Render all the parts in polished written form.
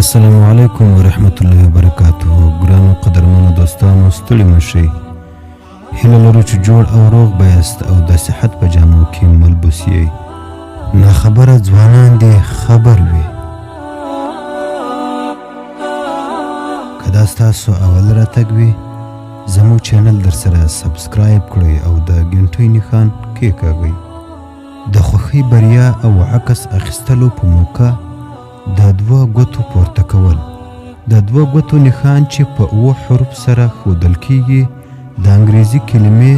السلام علیکم ورحمت الله وبرکاته. ګرانو قدرمنو دوستانو، ستړي مشئ. هیله لرو چې جوړ او روغ بایاست او د صحت په جامو کې ملبوس یئ. ناخبره ځوانان دې خبر وي. که دا ستاسو اول راتګ وي، زموږ چینل در سره سبسکرایب کړئ او د ګنټۍ نښان کېکاږئ. د خوښۍ بریا او عکس اخیستلو په موقع د دوه ګوتو پورته کول. د دوه ګوتو نښان چې په 7 حروف سره ښودل کیږي د انګریزي کلمې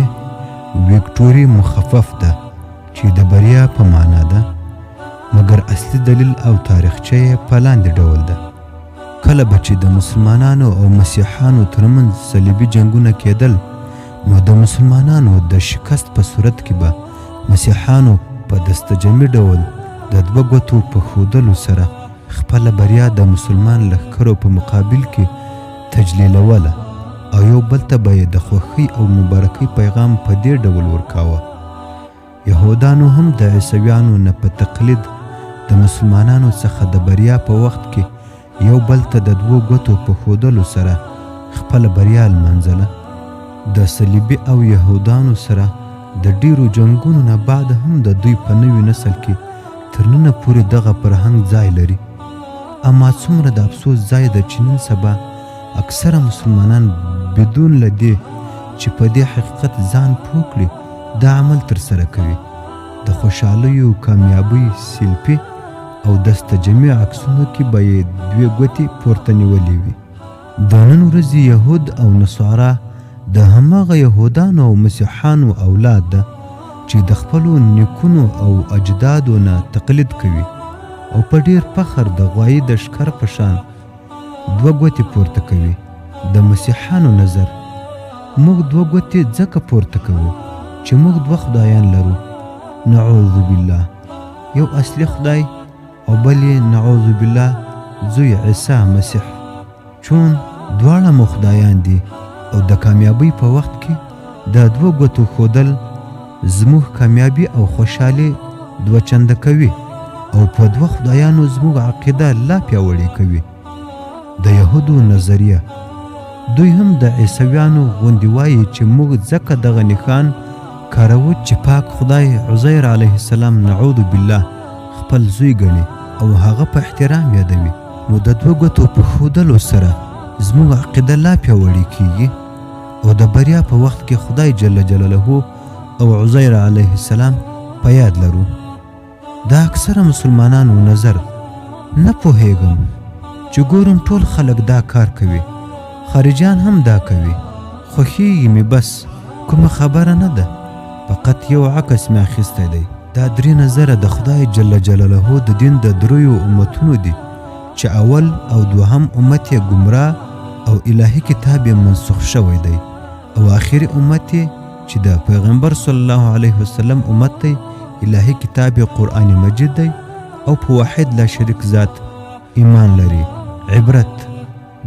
ویکټوري مخفف ده چې د بریا په معنا ده، مګر اصلي دلیل او تاریخچه یې په لاندې ډول ده. کله به چې د مسلمانانو او مسیحانو ترمنځ صلیبي جنګونه کېدل، نو د مسلمانانو د شکست په صورت کې به مسیحانو په دستجمعي ډول د دوه ګوتو په ښودلو سره خپله بریا د مسلمان لښکرو په مقابل کې تجلیلوله او یو بل ته به یې د خوښۍ او مبارکۍ پیغام په دې ډول ورکاوه. یهودانو هم د عیسویانو نه په تقلید د مسلمانانو څخه د بریا په وخت کې یو بل ته د دوه ګوتو په ښودلو سره خپله بریا لمانځله. د صلیبي او یهودانو سره د ډیرو جنګونو نه بعد هم د دوی په نوي نسل کې تر ننه پورې دغه فرهنګ ځای لري. اما څومره د افسوس ځای ده چې نن سبا اکثره مسلمانان بدون له دې چې په دې حقیقت ځان پوه کړي دا عمل ترسره کوي. د خوشحالیو، کامیابۍ، سیلفي او دستجمع عکسونو کې به یې دوې ګوتې پورته نیولې وي. د نن ورځې یهود او نصارا د هماغه یهودانو او مسیحانو اولاد ده چې د خپلو نیکونو او اجدادو نه تقلید کوي او په ډیر فخر د غوایي د ښکر په شان دوه ګوتې پورته کوي. د مسیحانو نظر موږ دوه ګوتې ځکه پورته کوو چې موږ دوه خدایان لرو، نعوذ بالله، یو اصلي خدای او بل یې نعوذ بالله زوی عیسی مسیح، چون دواړه مو خدایان دي. او د کامیابۍ په وخت کې د دوه ګوتو ښودل زموږ کامیابی او خوشحالي دوه چنده کوي او په دوه خدایانو زموږ عقیده لا پیاوړې کوي. د یهودو نظریه دوی هم د عیسویانو غوندې وایي چې موږ ځکه دغه نښان کاروو چې پاک خدای عزیر علیه السلام نعوذ بالله خپل زوی ګڼي او هغه په احترام یادوي. نو د دوه ګوتو په ښودلو سره زموږ عقیده لا پیاوړې کیږي او د بریا په وخت کې خدای جل جلاله او عزیر علیه السلام په یاد لرو. دا اکثره مسلمانانو نظر نه پوهیږم چې ګورم ټول خلک دا کار کوي، خارجان هم دا کوي. خوښیږي مې بس کومه خبره نه ده، فقط یو عکس مې اخیستی دی. دا 3 نظره د خدای جل جلاله د دین د 3 امتونو دي چې اول او دوهم امت یې ګمراه او الهي کتاب یې منسوخ شوی دی او آخري امت یې چې د پیغمبر صلی الله علیه وسلم امت دی الهي کتاب قرآن مجید دی او په واحد لا شریک ذات ایمان لري. عبرت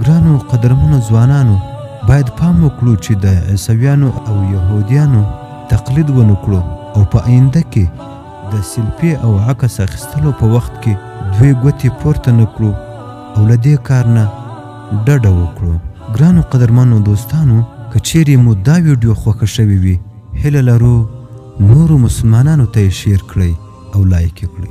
ګرانو قدرمنو ځوانانو، باید پام وکړو چې د عیسویانو او یهودیانو تقلید ونه کړو او په آینده کې د سیلفي او عکس اخیستلو په وخت کې دوی ګوتې پورته نه کړو او له دې کار نه ډډه وکړو. ګرانو قدرمنو دوستانو، که چیرې مو دا ویډیو خوښه شوې وي، هیله لرو نورو مسلمانانو ته یې شیر کړئ او لایک یې کړئ.